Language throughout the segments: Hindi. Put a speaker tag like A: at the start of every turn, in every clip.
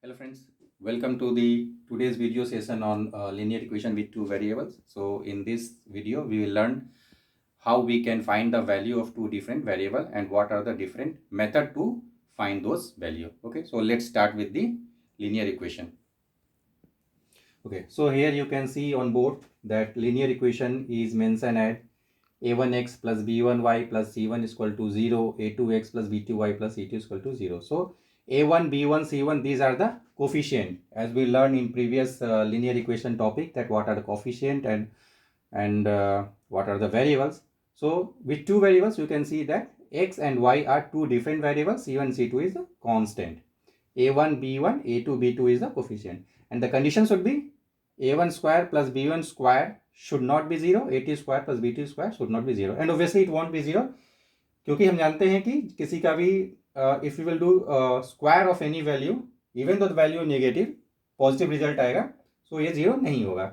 A: Hello friends, welcome to the today's video session on linear equation with two variables. So in this video we will learn how we can find the value of two different variable and what are the different method to find those value. Okay, so let's start with the linear equation. Okay, so here you can see on board that linear equation is mentioned as a1x plus b1y plus c1 is equal to 0, a2x plus b2y plus c2 is equal to 0. So a1, b1, c1, these are the coefficient, as we learned in previous linear equation topic, that what are the coefficient and what are the variables. So with two variables you can see that x and y are two different variables, c1 c2 is the constant, a1 b1, a2 b2 is the coefficient, and the condition should be a1 square plus b1 square should not be 0, a2 square plus b2 square should not be 0, and obviously it won't be 0 क्योंकि हम जानते हैं कि किसी का भी if you will do square of any value even though the value negative positive result आएगा, सो ये 0 नहीं होगा.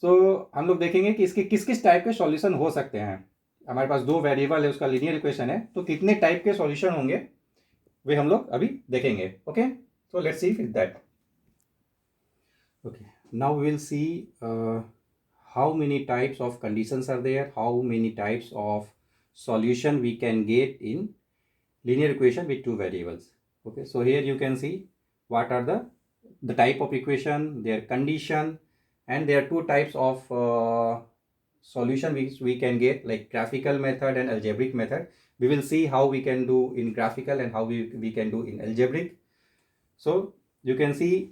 A: सो हम लोग देखेंगे कि इसके किस किस टाइप के सॉल्यूशन हो सकते हैं. हमारे पास दो वेरिएबल है, उसका लीनियर इक्वेशन है, तो कितने टाइप के सॉल्यूशन होंगे वे हम लोग अभी देखेंगे. Okay, so let's see with that. Okay, now we will see how many types of conditions are there, how many types of solution we can get in linear equation with two variables. Okay, so here you can see what are the type of equation, their condition, and there are two types of solution which we can get, like graphical method and algebraic method. We will see how we can do in graphical and how we can do in algebraic. So you can see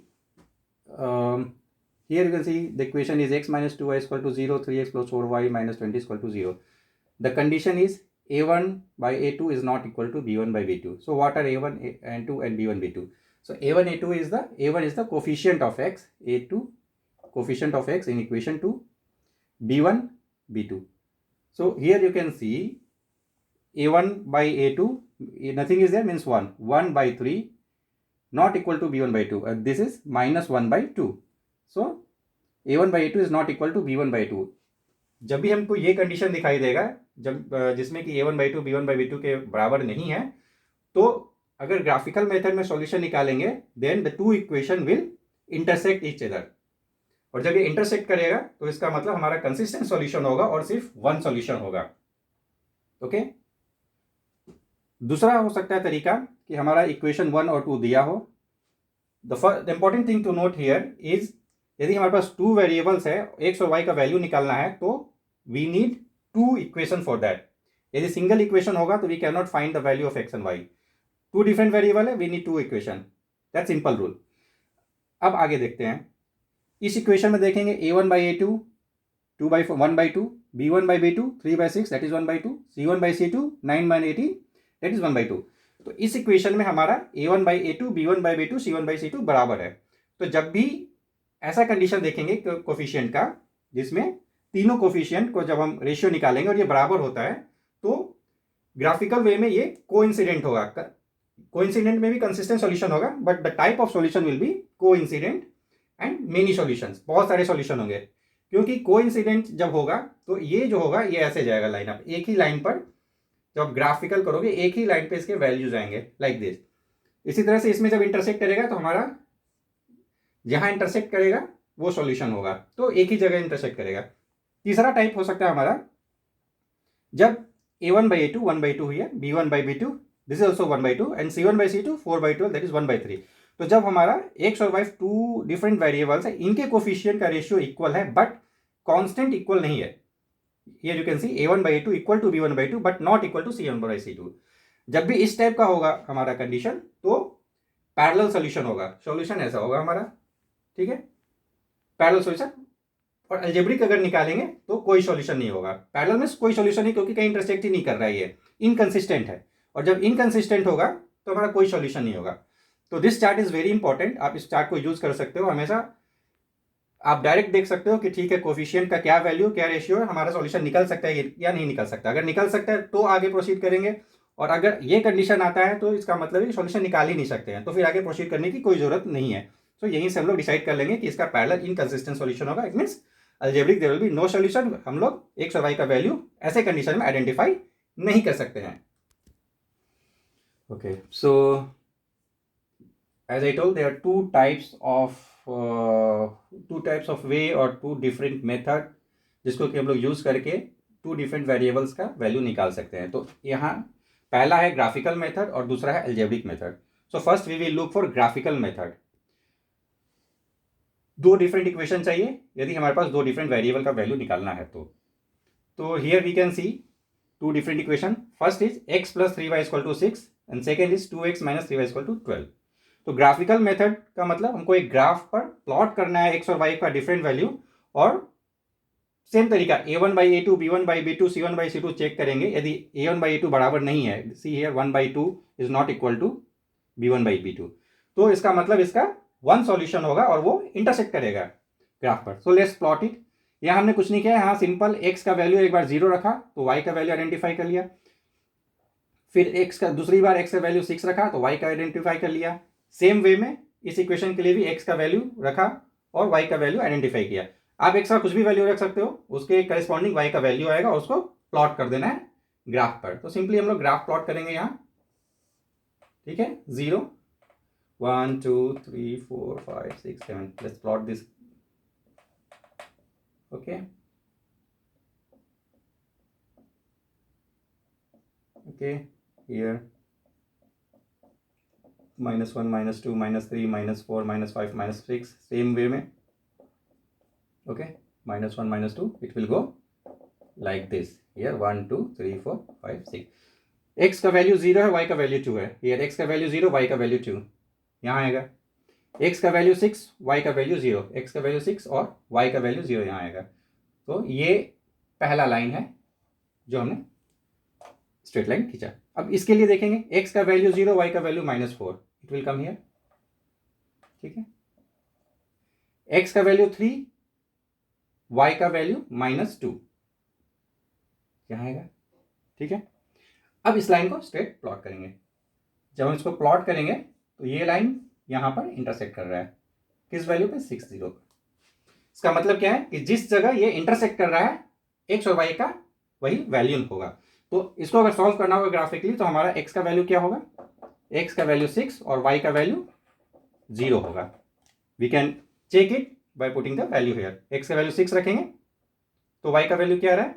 A: here you can see the equation is x minus 2y is equal to 0, 3x plus 4y minus 20 is equal to 0. The condition is a1 by a2 is not equal to b1 by b2. So what are a1 and 2 and b1 b2? So a1 a2 is a1 is the coefficient of x, a2 coefficient of x in equation 2, b1 b2. So here you can see a1 by a2, nothing is there, means 1 by 3 not equal to b1 by 2, this is minus 1 by 2. So a1 by a2 is not equal to b1 by 2. जब भी हमको ये कंडीशन दिखाई देगा जब जिसमें कि a1 by 2 b1 by b2 के बराबर नहीं है, तो अगर ग्राफिकल मेथड में सॉल्यूशन निकालेंगे then the two equation will intersect each other, और जब ये इंटरसेक्ट करेगा तो इसका मतलब हमारा कंसिस्टेंट सॉल्यूशन होगा और सिर्फ वन सॉल्यूशन होगा. ओके, दूसरा हो सकता है तरीका कि हमारा इक्वेशन 1 और 2 दिया हो. The important thing to note here is, यदि हमारे पास टू वेरिएबल्स है, एक्स और वाई का वैल्यू निकालना है, तो we need two equation for that. यदि सिंगल इक्वेशन होगा तो we can not find the value of X and Y. Two different variable है, we need two equation. That simple rule. अब आगे देखते हैं. इस इक्वेशन में देखेंगे a1 by a2 2 by 1 by 2, b1 by b2 3 by 6 that is 1 by 2, c1 by c2 9 by 18 that is 1 by 2. तो इस इक्वेशन में हमारा a1 by a2 b1 by b2 c1 by c2 बराबर है. तो जब भी ऐसा कंडीशन देखेंगे कोफिशिएंट का जिसमें तीनों कोफिशिएंट को जब हम रेशियो निकालेंगे और ये बराबर होता है, तो ग्राफिकल वे में ये कोइंसिडेंट होगा. कोइंसिडेंट में भी कंसिस्टेंट सॉल्यूशन होगा, but the type of solution will be coincident and many solutions, बहुत सारे सॉल्यूशन होंगे. क्योंकि कोइंसिडेंट जब होगा तो ये जो होगा ये ऐसे जाएगा लाइन अप, एक ही लाइन पर जब ग्राफिकल करोगे एक ही लाइन पे इसके वैल्यूज आएंगे लाइक दिस. इसी तरह से इसमें जब इंटरसेक्ट करेगा तो हमारा जहां इंटरसेक्ट करेगा वो सॉल्यूशन होगा, तो एक ही जगह इंटरसेक्ट करेगा. तीसरा टाइप हो सकता है हमारा जब a1 by a2 1 by 2 हुई है, b1 by b2 this is also 1 by 2 and c1 by c2 4 by 12 that is 1 by 3. तो जब हमारा x और y टू डिफरेंट वेरिएबल्स है, इनके कोफिशिएंट का रेशियो इक्वल है बट कांस्टेंट इक्वल नहीं है. Here you can see a1 by a2 equal to b1 by 2 but not equal to c1 by c2. जब भी इस टाइप का होगा हमारा कंडीशन तो पैरेलल सॉल्यूशन होगा. सॉल्यूशन ऐसा होगा हमारा, ठीक है, पैरेलल सॉल्यूशन. और अलजेब्रिक अगर निकालेंगे तो कोई सॉल्यूशन नहीं होगा. पैरेलल में कोई सॉल्यूशन नहीं, क्योंकि कहीं इंटरसेक्ट ही नहीं कर रहा है, ये इनकंसिस्टेंट है. और जब इनकंसिस्टेंट होगा तो हमारा कोई सॉल्यूशन नहीं होगा. तो this chart is very important. आप इस चार्ट को यूज कर सकते हो हमेशा. आप डायरेक्ट देख सकते हो कि ठीक है कोफिशिएंट का क्या वैल्यू क्या रेशियो है, हमारा सॉल्यूशन निकल सकता है या नहीं निकल सकता. अगर निकल सकता है तो आगे प्रोसीड करेंगे, और अगर ये कंडीशन आता है तो इसका मतलब है सॉल्यूशन निकाल ही नहीं सकते हैं, तो फिर आगे प्रोसीड करने की कोई जरूरत नहीं है. तो यहीं से हम लोग डिसाइड कर लेंगे कि इसका पैरेलल इनकंसिस्टेंट सॉल्यूशन होगा. It means algebraic there will be no solution. हम लोग एक्स और वाई का वैल्यू ऐसे कंडीशन में आइडेंटिफाई नहीं कर सकते हैं. Okay, so as I told, there are two types of way और two different method जिसको कि हम लोग यूज करके टू डिफरेंट वेरिएबल्स का वैल्यू निकाल सकते हैं. तो यहाँ पहला है ग्राफिकल मेथड और दूसरा है algebraic method. So first we will look for graphical method. दो डिफरेंट इक्वेशन चाहिए यदि हमारे पास दो डिफरेंट वेरिएबल का वैल्यू निकालना है. तो here we can see two different equation. First is x plus 3y is equal to 6 and second is 2x minus 3y is equal to 12. तो ग्राफिकल मेथड का मतलब हमको एक ग्राफ पर प्लॉट करना है x और y का डिफरेंट वैल्यू और सेम तरीका a1 by a2 b1 by b2 c1 by c2 check करेंगे. यदि a1 by a2 बराबर नहीं है, see here 1 by 2 is not equal to b1 by b2, तो इसका मतलब इसका वन सॉल्यूशन होगा और वो इंटरसेक्ट करेगा ग्राफ पर. So let's plot it. यहाँ हमने कुछ नहीं किया, यहाँ सिंपल x का वैल्यू एक बार 0 रखा तो y का वैल्यू आइडेंटिफाई कर लिया. फिर x का दूसरी बार x का वैल्यू 6 रखा तो y का आइडेंटिफाई कर लिया. सेम वे में इस इक्वेशन के लिए भी x का वैल्यू रखा और y का वैल्यू आइडेंटिफाई किया. आप x का कुछ भी वैल्यू रख सकते हो, उसके करस्पॉन्डिंग y का वैल्यू आएगा, उसको प्लॉट कर देना है ग्राफ पर. तो सिंपली हम लोग ग्राफ प्लॉट करेंगे यहाँ. ठीक है, 0 1 2 3 4 5 6 7. Let's plot this. okay here -1 -2 -3 -4 -5 -6 same way में. okay -1 -2 it will go like this. here 1 2 3 4 5 6. x का वैल्यू 0 है, y का वैल्यू 2 है. here x का वैल्यू 0, y का वैल्यू 2 यहाँ आएगा. x का वैल्यू 6, y का वैल्यू 0. x का वैल्यू 6 और y का वैल्यू 0 यहाँ आएगा. तो ये पहला लाइन है जो हमने स्ट्रेट लाइन खींचा. अब इसके लिए देखेंगे x का वैल्यू 0, y का value -4. It will come here. ठीक है, x का वैल्यू 3, y का वैल्यू -2 यहाँ आएगा. ठीक है, अब इस लाइन को स्ट्रेट प्लॉट करेंगे. जब हम इसको प्लॉट करेंगे तो ये लाइन यहाँ पर इंटरसेक्ट कर रहा है किस वैल्यू पे, 6 0. इसका मतलब क्या है कि जिस जगह ये इंटरसेक्ट कर रहा है x और y का वही वैल्यू होगा. तो इसको अगर सॉल्व करना होगा ग्राफिकली तो हमारा x का वैल्यू क्या होगा, x का वैल्यू 6 और y का वैल्यू 0 होगा. We can check it by putting the value here. x का वैल्यू 6 रखेंगे तो y का वैल्यू क्या आ रहा है,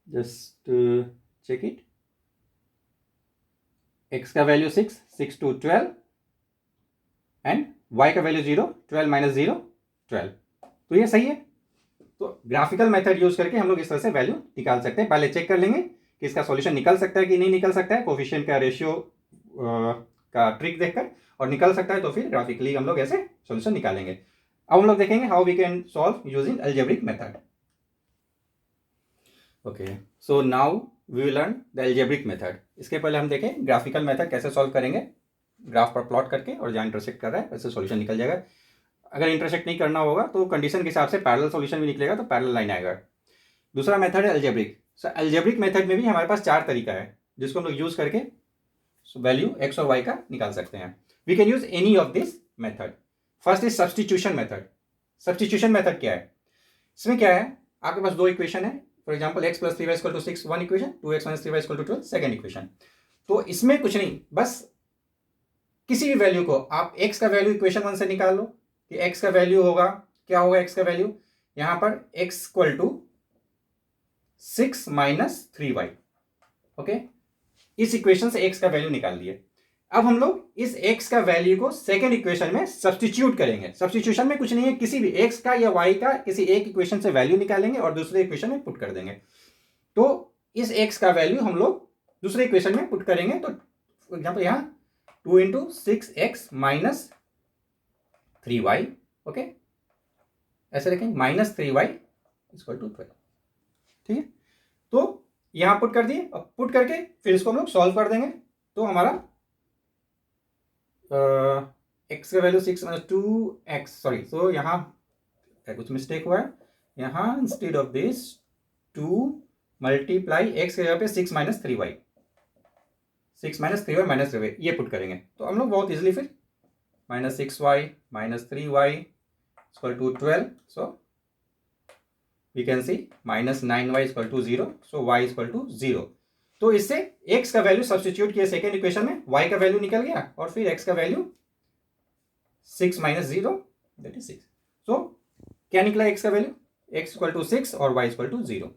A: जस्ट चेक इट. x का वैल्यू 6, 6 to 12 एंड y का वैल्यू 0, 12 minus 0 12. तो ये सही है. तो ग्राफिकल मेथड यूज करके हम लोग इस तरह से वैल्यू निकाल सकते हैं. पहले चेक कर लेंगे कि इसका सॉल्यूशन निकल सकता है कि नहीं निकल सकता है, कोफिशिएंट का रेशियो का ट्रिक देखकर, और निकल सकता है तो फिर ग्राफिकली हम लोग ऐसे सॉल्यूशन निकालेंगे. अब हम लोग देखेंगे how we can solve using algebraic method. Okay, so now we will learn the algebraic method. इसके पहले हम देखें ग्राफिकल मेथड कैसे सॉल्व करेंगे. ग्राफ पर प्लॉट करके और जहाँ इंटरसेक्ट कर रहा है वैसे सॉल्यूशन निकल जाएगा. अगर इंटरसेक्ट नहीं करना होगा तो कंडीशन के हिसाब से पैरेलल सॉल्यूशन भी निकलेगा, तो पैरेलल लाइन आएगा. दूसरा मेथड है अलजेब्रिक. सो अलजेब्रिक मेथड में भी हमारे पास 4 तरीका है जिसको हम लोग यूज करके वैल्यू x और y का निकाल सकते हैं. We can use any of this method. First is substitution method. Substitution method क्या है, इसमें क्या है, आपके पास दो इक्वेशन है. For example x plus 3y equal to 6 one equation, 2x minus 3y equal to 12 second equation. तो इसमें कुछ नहीं, बस किसी भी वैल्यू को आप x का वैल्यू इक्वेशन 1 से निकाल लो कि x का वैल्यू होगा, क्या होगा x का वैल्यू, यहां पर x equal to 6 minus 3y. Okay, इस इक्वेशन से x का वैल्यू निकाल लिए. अब हम लोग इस x का वैल्यू को सेकेंड इक्वेशन में सब्सटीट्यूट करेंगे. सब्सटीट्यूशन में कुछ नहीं है, किसी भी x का या y का किसी एक इक्वेशन से वैल्यू निकालेंगे और दूसरे इक्वेशन में पुट कर देंगे. तो इस x का वैल्यू हम लोग दूसरे इक्वेशन में पुट करेंगे. तो फॉर एग्जाम्पल यहाँ 2 into 6x minus 3y. Okay, ऐसे रखेंगे -3y इक्वल टू 12. ठीक है, तो यहां पुट कर दिए. अब पुट करके फिर इसको हम लोग सॉल्व कर देंगे. तो हमारा x का वैल्यू 6 माइनस 2x, सॉरी, सो यहाँ कुछ मिस्टेक हुआ है. यहाँ instead of this 2 multiply x के जगह पे 6 minus 3y, 6 minus 3y minus 3y ये पुट करेंगे. तो हम लोग बहुत इजीली फिर -6y minus 3y equal to 12. So we can see -9y equal to 0. So y equal to 0. तो इससे x का वैल्यू सब्सटीट्यूट किया सेकेंड इक्वेशन में, y का वैल्यू निकल गया और फिर x का value 6 minus 0 that is 6। So क्या निकला x का वैल्यू, x इक्वल टू 6 और y इक्वल टू 0।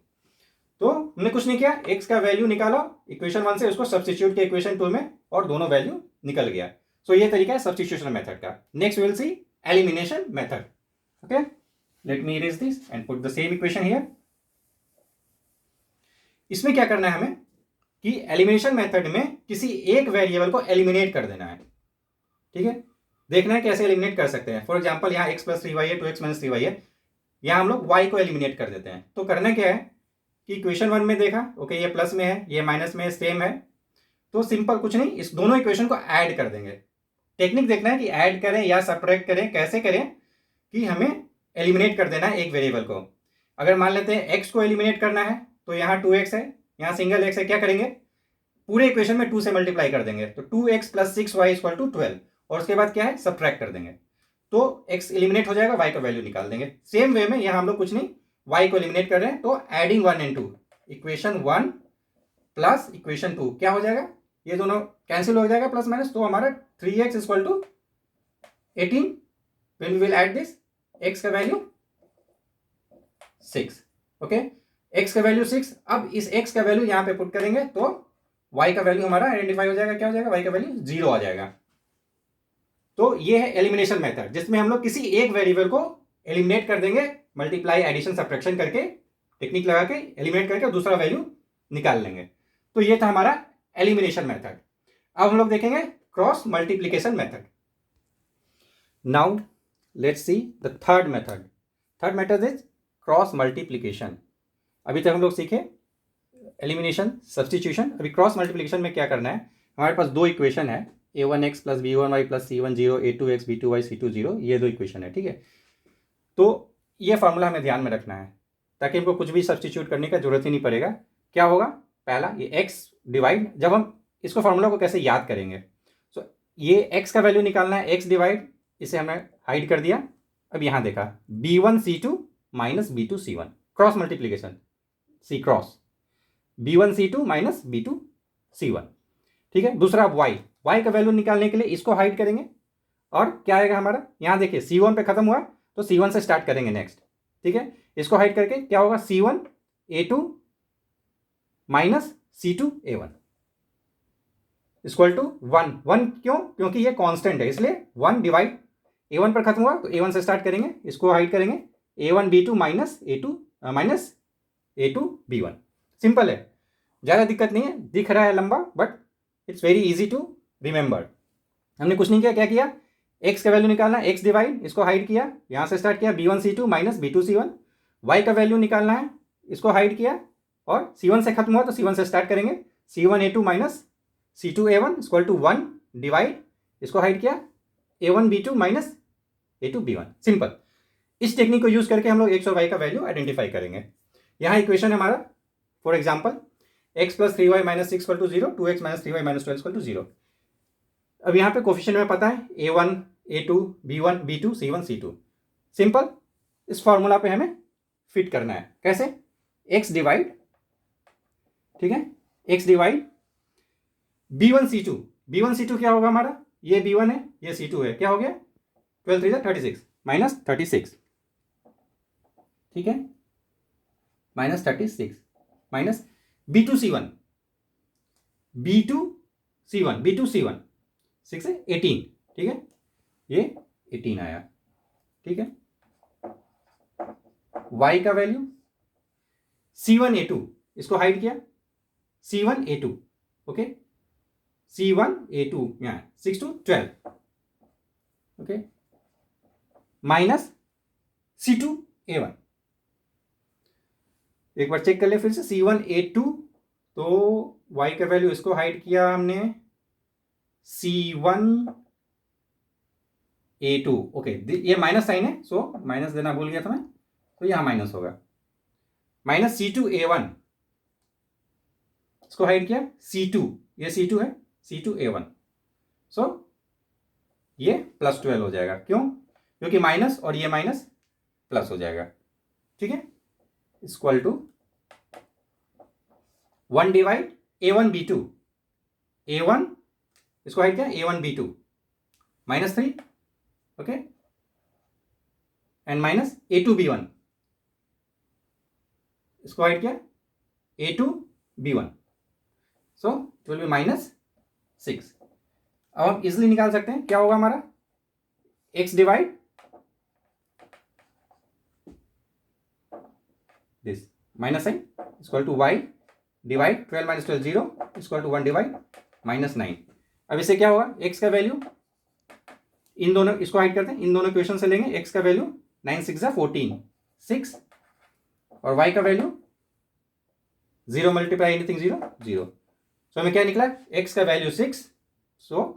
A: तो हमने कुछ नहीं किया, x का वैल्यू निकाला इक्वेशन 1 से, उसको सब्सटीट्यूट किया इक्वेशन 2 में और दोनों वैल्यू निकल गया। सो ये तरीका है सब्सटीट्यूशन मेथड का। Next will see elimination method. Okay, let me erase this and put the same equation here. इसमें क्या करना है हमें कि एलिमिनेशन मेथड में किसी एक वेरिएबल को एलिमिनेट कर देना है। ठीक है, देखना है कैसे एलिमिनेट कर सकते हैं। फॉर एग्जांपल यहाँ x प्लस 3y है, 2x माइनस 3y है, यहाँ हम लोग y को एलिमिनेट कर देते हैं। तो करना क्या है कि इक्वेशन 1 में देखा, ओके ये प्लस में है, ये माइनस में है, सेम है, तो सिंपल कुछ नहीं, इस दोनों इक्वेशन को ऐड कर देंगे। टेक्निक देखना है कि ऐड करें या सब्ट्रैक्ट करें, कैसे करें कि हमें एलिमिनेट कर देना है एक वेरिएबल को। अगर मान लेते हैं x को एलिमिनेट करना है तो यहाँ 2x है, यहाँ सिंगल x है, क्या करेंगे पूरे इक्वेशन में 2 से मल्टीप्लाई कर देंगे, तो 2x plus 6y equal to 12, और उसके बाद क्या है सब्ट्रैक्ट कर देंगे, तो x एलिमिनेट हो जाएगा, y का वैल्यू निकाल देंगे। सेम वे में यहाँ हम लोग कुछ नहीं, y को एलिमिनेट कर रहे हैं, तो adding 1 and 2, equation 1 plus equation 2 क्या हो जाएगा, ये दोनों कैंसिल हो जाएगा प्लस माइनस, तो हमारा 3x equal to 18 when we will add this, x का वैल्यू 6। ओके, x का वैल्यू 6, अब इस x का वैल्यू यहाँ पे पुट करेंगे तो y का वैल्यू हमारा आइडेंटिफाई हो जाएगा, क्या हो जाएगा y का वैल्यू 0 आ जाएगा। तो ये है एलिमिनेशन मेथड, जिसमें हम लोग किसी एक वेरिएबल को एलिमिनेट कर देंगे, मल्टीप्लाई एडिशन सब्ट्रैक्शन करके, टेक्निक लगा के एलिमिनेट करके और दूसरा वैल्यू निकाल लेंगे। तो ये था हमारा एलिमिनेशन मेथड। अब हम लोग देखेंगे cross multiplication method. Now let's see the third method. Third method is cross multiplication. अभी तक हम लोग सीखे एलिमिनेशन, सब्स्टिट्यूशन। अभी क्रॉस मल्टीप्लीकेशन में क्या करना है, हमारे पास दो इक्वेशन है, a1x plus b1y plus c1 0, a2x b2y c2 0, ये दो इक्वेशन है। ठीक है, तो ये फॉर्मूला हमें ध्यान में रखना है ताकि हमको कुछ भी सब्स्टिट्यूट करने का जरूरत ही नहीं पड़ेगा। क्या होगा, पहला ये x डिवाइड, जब हम इसको फॉर्मूला को कैसे याद करेंगे, तो ये x का वैल्यू निकालना है, x डिवाइड, इसे हमने हाइड कर दिया। अब यहाँ देखा b1 c2 minus b2 c1, cross multiplication, C cross b1 c2 minus b2 c1। ठीक है, दूसरा अब y का वैल्यू निकालने के लिए इसको हाइड करेंगे, और क्या आएगा हमारा, यहाँ देखिए c1 पे खत्म हुआ तो c1 से स्टार्ट करेंगे नेक्स्ट। ठीक है, इसको हाइड करके क्या होगा, c1 a2 minus c2 a1 equal to 1। क्यों, क्योंकि ये कांस्टेंट है, इसलिए 1 डिवाइड, a1 पर खत्म हुआ तो a1 से स्टार्ट करेंगे, इसको हाइड करेंगे, a1 b2 minus a2 minus a2 b1। Simple है, ज़्यादा दिक्कत नहीं है, दिख रहा है लंबा but it's very easy to remember. हमने कुछ नहीं किया, क्या किया, x का वैल्यू निकालना है, x डिवाइड, इसको हाइड किया, यहाँ से स्टार्ट किया b1 c2 minus b2 c1, y का वैल्यू निकालना है, इसको हाइड किया, और c1 से खत्म हुआ तो c1 से स्टार्ट करेंगे, c1 a2 minus c2 a1 equal to 1 divide, इसको हाइड किया, a1 b2 minus a2 b1। Simple, इस टेक्निक को यूज करके हम लोग x और y का वैल्यू आइडेंटिफाई करेंगे। यहाँ इक्वेशन है हमारा, for example x plus 3y minus 6 equal to 0, 2x minus 3y minus 12 equal to 0। अब यहाँ पे कोफिशिएंट में पता है a1 a2 b1 b2 c1 c2। Simple, इस फॉर्मूला पे हमें फिट करना है, कैसे, x डिवाइड, ठीक है, x divide b1 c2, b1 c2 क्या होगा हमारा, ये b1 है, ये c2 है, क्या हो गया 12 3 36 माइनस 36। ठीक है, minus 36 minus b2 c1, b2 c1, b2 c1 6 है 18। ठीक है, ये 18 आया। ठीक है, y का वैल्यू c1 a2, इसको हाइड किया, c1 a2, okay, c1 a2 यहाँ 6 to 12, okay, minus c2 a1। एक बार चेक कर ले फिर से, c1 a2, तो y का वैल्यू, इसको हाइड किया हमने, c1 a2, ओके, ये माइनस साइन है, सो माइनस देना भूल गया था मैं, तो यहां माइनस होगा, माइनस c2 a1, इसको हाइड किया, c2, ये c2 है, c2 a1, सो ये प्लस 12 हो जाएगा। क्यों, क्योंकि माइनस और ये माइनस प्लस हो जाएगा। ठीक है, equal to 1 divide a1 b2, a1 इसको हाइट क्या a1 b2 -3, okay, and minus a2 b1, इसको हाइट क्या a2 b1, so it will be -6। अब हम इजिली निकाल सकते हैं क्या होगा हमारा x divide this minus sign equal to y divide 12 minus 12 0 equal to 1 divide -9। अब इससे क्या होगा x का वैल्यू, इन दोनों इसको हाइड करते हैं, इन दोनों इक्वेशन से लेंगे x का वैल्यू 9 6 14 6 और y का वैल्यू 0 मल्टीप्लाई एनीथिंग 0 0। सो हमें क्या निकला x का वैल्यू 6, सो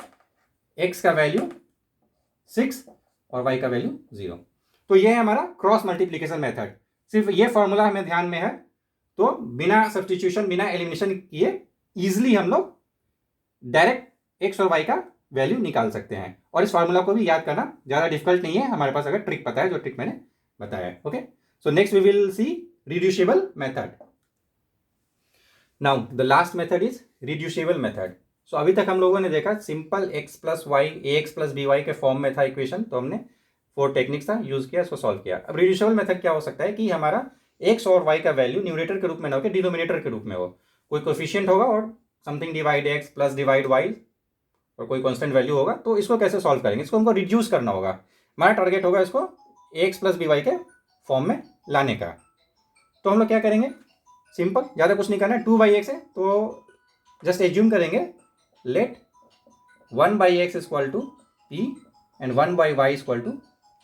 A: x का वैल्यू 6 और y का वैल्यू 0। तो ये है हमारा क्रॉस मल्टीप्लीकेशन मेथड। सिर्फ ये फॉर्मूला हमें ध्यान में है तो बिना सब्सटीट्यूशन बिना एलिमिनेशन किए इजिली हम लोग डायरेक्ट x और y का वैल्यू निकाल सकते हैं। और इस फॉर्मूला को भी याद करना ज़्यादा डिफिकल्ट नहीं है हमारे पास अगर ट्रिक पता है, जो ट्रिक मैंने बताया है। Okay, so next we will see reducible method. Now the last method is reducible method. So अभी तक हम लोगों ने देखा simple x plus Y ax plus B Y के फॉर्म में था इक्वेशन, तो हमने 4 टेक्निक्स था यूज किया, इसको सॉल्व किया। अब रिड्यूसिबल मेथड क्या हो सकता है कि हमारा x और y का वैल्यू न्यूमरेटर के रूप में ना हो कि डिनोमिनेटर के रूप में हो, कोई कोफिशिएंट होगा और something divide x plus divide y और कोई कांस्टेंट वैल्यू होगा। तो इसको कैसे सॉल्व करेंगे, इसको हमको रिड्यूस करना होगा। हमारा टारगेट होगा इसको ax प्लस बी वाई के फॉर्म में लाने का। तो हम लोग क्या करेंगे, सिंपल, ज़्यादा कुछ नहीं करना है। 2/x है तो जस्ट एज्यूम करेंगे let 1/x equal to p and 1/y equal to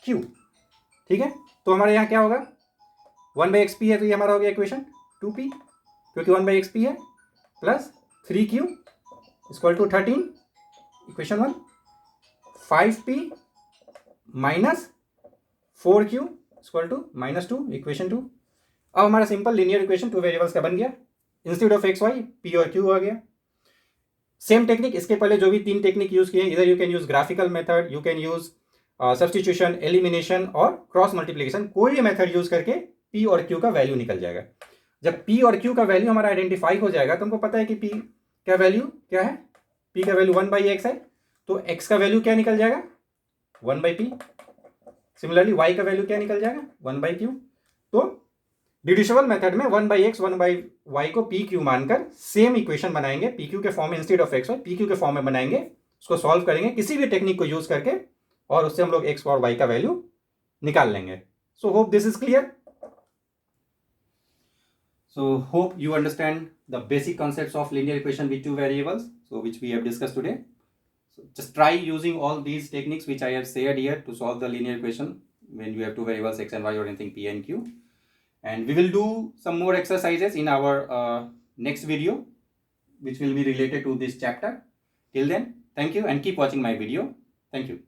A: q। ठीक है, तो हमारे यहाँ क्या होगा 1/xp है तो ये हमारा हो गया इक्वेशन 2p, क्योंकि 1/xp है, plus 3q equal to 13 equation 1, 5p minus 4q equal to -2 equation 2। अब हमारा सिंपल लीनियर इक्वेशन 2 वेरिएबल्स का बन गया। Instead of x y p और q आ गया। सेम टेक्निक, इसके पहले जो भी 3 टेक्निक यूज किए, इधर you can use graphical method, you can use substitution, elimination और क्रॉस मल्टीप्लिकेशन। कोई भी मेथड यूज करके p और q का वैल्यू निकल जाएगा। जब p और q का वैल्यू हमारा आइडेंटिफाई हो जाएगा तो हमको पता है कि p का वैल्यू क्या है, p का वैल्यू 1/x है, तो x का वैल्यू क्या निकल जाएगा 1/p। सिमिलरली y का वैल्यू क्या निकल जाएगा 1/q। तो रिड्यूसिबल मेथड में 1/x 1/y को pq मानकर सेम इक्वेशन बनाएंगे, pq के फॉर्म में इंस्टेड ऑफ xy pq के फॉर्म में बनाएंगे, उसको सॉल्व करेंगे किसी भी टेक्निक को यूज करके और उससे हम लोग x और y का वैल्यू निकाल लेंगे। So hope this is clear. So hope you understand the basic concepts of linear equation with 2 variables, so which we have discussed today. So just try using all these techniques which I have shared here to solve the linear equation when you have 2 variables x and y or anything p and q. And we will do some more exercises in our next video which will be related to this chapter. Till then, thank you and keep watching my video. Thank you.